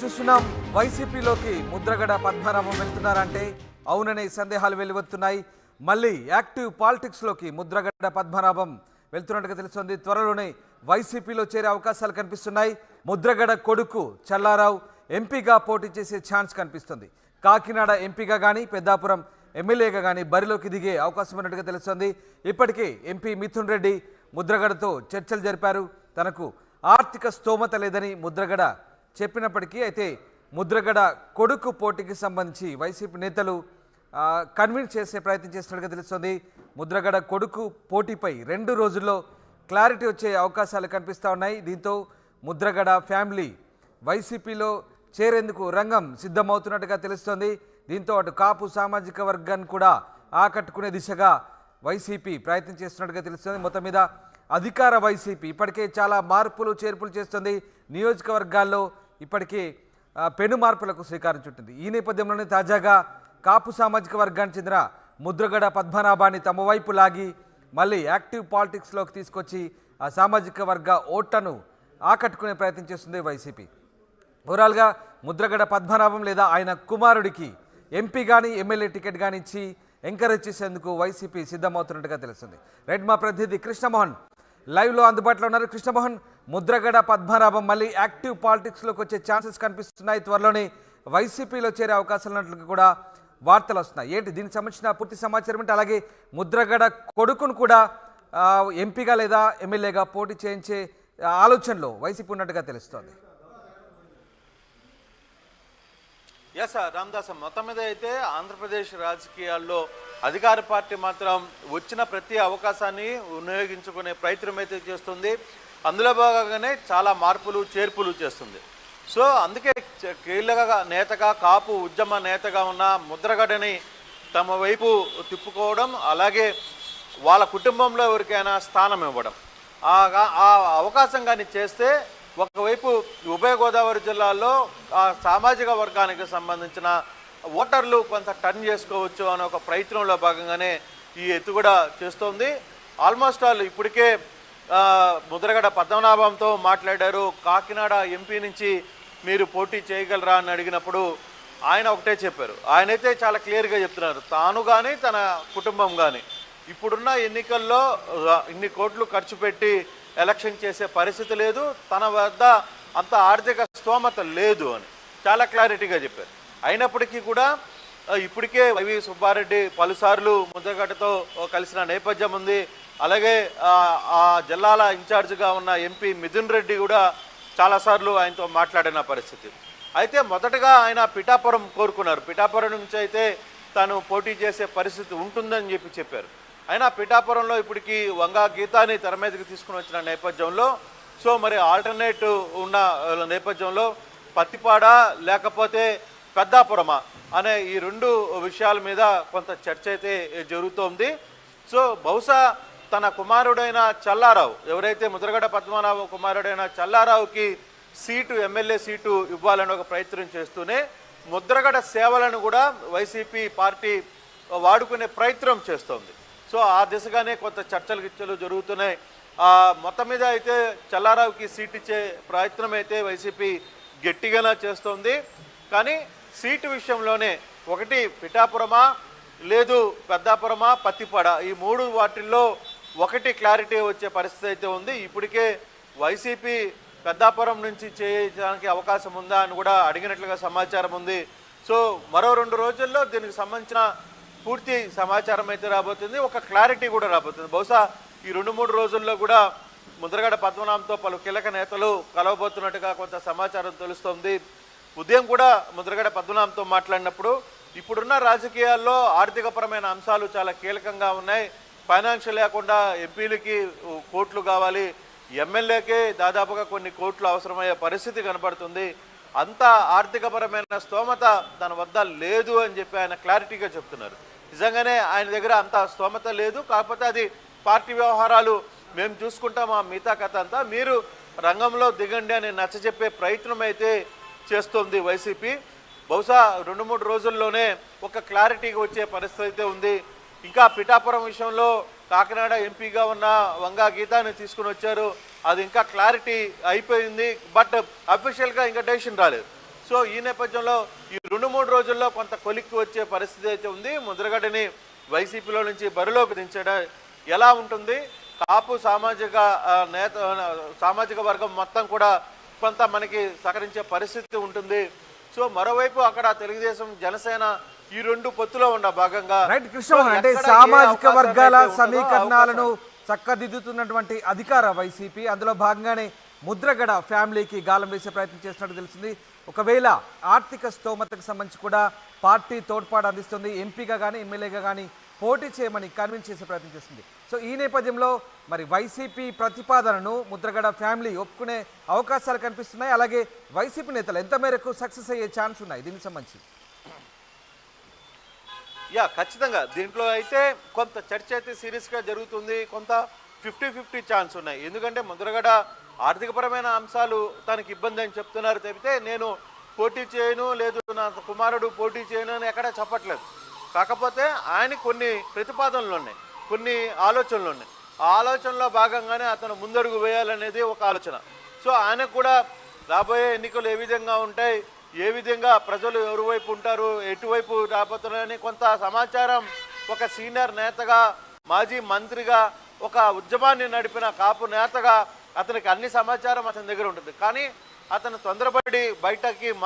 చూస్తున్నాం వైసీపీలోకి ముద్రగడ పద్మనాభం వెళ్తున్నారంటే అవుననే సందేహాలు వెలువెత్తున్నాయి. మళ్ళీ యాక్టివ్ పాలిటిక్స్లోకి ముద్రగడ పద్మనాభం వెళ్తున్నట్టుగా తెలుస్తోంది. త్వరలోనే వైసీపీలో చేరే అవకాశాలు కనిపిస్తున్నాయి. ముద్రగడ కొడుకు చల్లారావు ఎంపీగా పోటీ చేసే ఛాన్స్ కనిపిస్తుంది. కాకినాడ ఎంపీగా కానీ పెద్దాపురం ఎమ్మెల్యేగా కానీ బరిలోకి దిగే అవకాశం ఉన్నట్టుగా తెలుస్తోంది. ఇప్పటికే ఎంపీ మిథున్ రెడ్డి ముద్రగడతో చర్చలు జరిపారు. తనకు ఆర్థిక స్తోమత లేదని ముద్రగడ చెప్పినప్పటికీ అయితే ముద్రగడ కొడుకు పోటీకి సంబంధించి వైసీపీ నేతలు కన్విన్స్ చేసే ప్రయత్నం చేస్తున్నట్టుగా తెలుస్తోంది. ముద్రగడ కొడుకు పోటీపై 2 రోజుల్లో క్లారిటీ వచ్చే అవకాశాలు కనిపిస్తూ ఉన్నాయి. దీంతో ముద్రగడ ఫ్యామిలీ వైసీపీలో చేరేందుకు రంగం సిద్ధమవుతున్నట్టుగా తెలుస్తోంది. దీంతో అటు కాపు సామాజిక వర్గాన్ని కూడా ఆకట్టుకునే దిశగా వైసీపీ ప్రయత్నం చేస్తున్నట్టుగా తెలుస్తోంది. మొత్తం మీద అధికార వైసీపీ ఇప్పటికే చాలా మార్పులు చేర్పులు చేస్తుంది. నియోజకవర్గాల్లో ఇప్పటికే పెను మార్పులకు శ్రీకారం చుట్టింది. ఈ నేపథ్యంలోనే తాజాగా కాపు సామాజిక వర్గానికి చెందిన ముద్రగడ పద్మనాభాన్ని తమ వైపు లాగి మళ్ళీ యాక్టివ్ పాలిటిక్స్లోకి తీసుకొచ్చి ఆ సామాజిక వర్గ ఓట్లను ఆకట్టుకునే ప్రయత్నం చేస్తుంది వైసీపీ. ఓవరాల్గా ముద్రగడ పద్మనాభం లేదా ఆయన కుమారుడికి ఎంపీ కానీ ఎమ్మెల్యే టికెట్ కానీ ఇచ్చి ఎంకరేజ్ చేసేందుకు వైసీపీ సిద్ధమవుతున్నట్టుగా తెలుస్తుంది. రైట్, మా ప్రతినిధి కృష్ణమోహన్ లైవ్లో అందుబాటులో ఉన్నారు. కృష్ణమోహన్, ముద్రగడ పద్మనాభం మళ్ళీ యాక్టివ్ పాలిటిక్స్లోకి వచ్చే ఛాన్సెస్ కనిపిస్తున్నాయి. త్వరలోనే వైసీపీలో చేరే అవకాశాలు ఉన్నట్లు కూడా వార్తలు వస్తున్నాయి. ఏంటి దీనికి సంబంధించిన పూర్తి సమాచారం ఏంటి? అలాగే ముద్రగడ కొడుకును కూడా ఎంపీగా లేదా ఎమ్మెల్యేగా పోటీ చేయించే ఆలోచనలో వైసీపీ ఉన్నట్టుగా తెలుస్తోంది. ఎస్ రామదాస్, మొత్తం మీద అయితే ఆంధ్రప్రదేశ్ రాజకీయాల్లో అధికార పార్టీ మాత్రం వచ్చిన ప్రతి అవకాశాన్ని వినియోగించుకునే ప్రయత్నం అయితే చేస్తుంది. అందులో భాగంగానే చాలా మార్పులు చేర్పులు చేస్తుంది. సో అందుకే కీలక నేతగా కాపు ఉద్యమ నేతగా ఉన్న ముద్రగడని తమ వైపు తిప్పుకోవడం, అలాగే వాళ్ళ కుటుంబంలో ఎవరికైనా స్థానం ఇవ్వడం, ఆ అవకాశం కానీ చేస్తే ఒకవైపు ఉభయ గోదావరి జిల్లాల్లో ఆ సామాజిక వర్గానికి సంబంధించిన ఓటర్లు కొంత టర్న్ చేసుకోవచ్చు అనే ఒక ప్రయత్నంలో భాగంగానే ఈ ఎత్తుగడ చేస్తోంది. ఆల్మోస్ట్ ఆల్ ఇప్పటికే ముద్రగడ పద్మనాభంతో మాట్లాడారు. కాకినాడ ఎంపీ నుంచి మీరు పోటీ చేయగలరా అని అడిగినప్పుడు ఆయన ఒకటే చెప్పారు. ఆయనైతే చాలా క్లియర్గా చెప్తున్నారు, తాను కానీ తన కుటుంబం కానీ ఇప్పుడున్న ఎన్నికల్లో ఇన్ని కోట్లు ఖర్చు పెట్టి ఎలక్షన్ చేసే పరిస్థితి లేదు, తన వద్ద అంత ఆర్థిక స్తోమత లేదు అని చాలా క్లారిటీగా చెప్పారు. అయినప్పటికీ కూడా ఇప్పటికే వైవి సుబ్బారెడ్డి పలుసార్లు ముద్రగడతో కలిసిన నేపథ్యం ఉంది. అలాగే ఆ జిల్లాల ఇన్ఛార్జిగా ఉన్న ఎంపీ మిథున్ రెడ్డి కూడా చాలాసార్లు ఆయనతో మాట్లాడిన పరిస్థితి. అయితే మొదటగా ఆయన పిఠాపురం కోరుకున్నారు. పిఠాపురం నుంచి అయితే తాను పోటీ చేసే పరిస్థితి ఉంటుందని చెప్పారు. అయినా పిఠాపురంలో ఇప్పటికీ వంగా గీతాని తెర మీదకి తీసుకుని వచ్చిన నేపథ్యంలో సో మరి ఆల్టర్నేటివ్ ఉన్న నేపథ్యంలో పత్తిపాడ లేకపోతే పెద్దాపురమా అనే ఈ 2 విషయాల మీద కొంత చర్చ అయితే జరుగుతోంది. సో బహుశా తన కుమారుడైన చల్లారావు, ఎవరైతే ముద్రగడ పద్మనాభ కుమారుడైన చల్లారావుకి సీటు ఎమ్మెల్యే సీటు ఇవ్వాలని ఒక ప్రయత్నం చేస్తూనే ముద్రగడ సేవలను కూడా వైసీపీ పార్టీ వాడుకునే ప్రయత్నం చేస్తోంది. సో ఆ దిశగానే కొంత చర్చలు జరుగుతున్నాయి. మొత్తం మీద అయితే చల్లారావుకి సీట్ ఇచ్చే ప్రయత్నం అయితే వైసీపీ గట్టిగానే చేస్తోంది. కానీ సీటు విషయంలోనే ఒకటి పిఠాపురమా లేదు పెద్దాపురమా పత్తిపాడ, ఈ 3 వాటిల్లో ఒకటి క్లారిటీ వచ్చే పరిస్థితి అయితే ఉంది. ఇప్పటికే వైసీపీ పెద్దాపురం నుంచి చేయడానికి అవకాశం ఉందా అని కూడా అడిగినట్లుగా సమాచారం ఉంది. సో మరో 2 రోజుల్లో దీనికి సంబంధించిన పూర్తి సమాచారం అయితే రాబోతుంది, ఒక క్లారిటీ కూడా రాబోతుంది. బహుశా ఈ 2-3 రోజుల్లో కూడా ముద్రగడ పద్మనాభంతో పలు కీలక నేతలు కలవబోతున్నట్టుగా కొంత సమాచారం తెలుస్తోంది. ఉదయం కూడా ముద్రగడ పద్మనాభంతో మాట్లాడినప్పుడు ఇప్పుడున్న రాజకీయాల్లో ఆర్థికపరమైన అంశాలు చాలా కీలకంగా ఉన్నాయి. ఫైనాన్షియల్ లేకుండా ఎంపీలకి కోట్లు కావాలి, ఎమ్మెల్యేకే దాదాపుగా కొన్ని కోట్లు అవసరమయ్యే పరిస్థితి కనబడుతుంది. అంత ఆర్థికపరమైన స్తోమత తన వద్ద లేదు అని చెప్పి ఆయన క్లారిటీగా చెప్తున్నారు. నిజంగానే ఆయన దగ్గర అంత స్తోమత లేదు, కాకపోతే అది పార్టీ వ్యవహారాలు మేము చూసుకుంటాం, ఆ మిగతా కథ అంతా మీరు రంగంలో దిగండి అని నచ్చజెప్పే ప్రయత్నం అయితే చేస్తోంది వైసీపీ. బహుశా 2-3 రోజుల్లోనే ఒక క్లారిటీగా వచ్చే పరిస్థితి అయితే ఉంది. ఇంకా పిఠాపురం విషయంలో కాకినాడ ఎంపీగా ఉన్న వంగా గీతాని తీసుకుని వచ్చారు, అది ఇంకా క్లారిటీ అయిపోయింది, బట్ అఫీషియల్గా ఇంకా డెసిషన్ రాలేదు. సో ఈ నేపథ్యంలో ఈ 2-3 రోజుల్లో కొంత కొలిక్కి వచ్చే పరిస్థితి అయితే ఉంది. ముద్రగడని వైసీపీలో నుంచి బరిలోకి దించడం ఎలా ఉంటుంది, కాపు సామాజిక వర్గం మొత్తం కూడా కొంత మనకి సహకరించే పరిస్థితి ఉంటుంది. సో మరోవైపు అక్కడ తెలుగుదేశం జనసేన ఈ 2 పొత్తులో ఉన్న భాగంగా రైట్ కృష్ణమోహన్, అంటే సామాజిక వర్గాల సమీకరణాలను చక్కదిద్దుతున్నటువంటి అధికార వైసీపీ, అందులో భాగంగానే ముద్రగడ ఫ్యామిలీకి గాలం వేసే ప్రయత్నం చేస్తున్నట్టు తెలిసింది. ఒకవేళ ఆర్థిక స్తోమతకు సంబంధించి కూడా పార్టీ తోడ్పాటు అందిస్తుంది, ఎంపీగా కానీ ఎమ్మెల్యేగా కానీ పోటీ చేయమని కన్విన్స్ చేసే ప్రయత్నం చేస్తుంది. సో ఈ నేపథ్యంలో మరి వైసీపీ ప్రతిపాదనను ముద్రగడ ఫ్యామిలీ ఒప్పుకునే అవకాశాలు కనిపిస్తున్నాయి. అలాగే వైసీపీ నేతలు ఎంత మేరకు సక్సెస్ అయ్యే ఛాన్స్ ఉన్నాయి దీనికి సంబంధించి? ఖచ్చితంగా దీంట్లో అయితే కొంత చర్చ అయితే సీరియస్గా జరుగుతుంది. కొంత 50-50 ఛాన్స్ ఉన్నాయి. ఎందుకంటే ముద్రగడ ఆర్థికపరమైన అంశాలు తనకి ఇబ్బంది అని చెప్తున్నారు తప్పితే నేను పోటీ చేయను, లేదు నా కుమారుడు పోటీ చేయను అని ఎక్కడా చెప్పట్లేదు. కాకపోతే ఆయన కొన్ని ప్రతిపాదనలు ఉన్నాయి, కొన్ని ఆలోచనలు ఉన్నాయి. ఆ ఆలోచనలో భాగంగానే అతను ముందడుగు వేయాలనేది ఒక ఆలోచన. సో ఆయనకు కూడా రాబోయే ఎన్నికలు ఏ విధంగా ఉంటాయి, ఏ విధంగా ప్రజలు ఎవరి వైపు ఉంటారు, ఎటువైపు రాబోతున్నారని కొంత సమాచారం ఒక సీనియర్ నేతగా, మాజీ మంత్రిగా, ఒక ఉద్యమాన్ని నడిపిన కాపు నేతగా అతనికి అన్ని సమాచారం అతని దగ్గర ఉంటుంది. కానీ అతను తొందరపడి బయటకి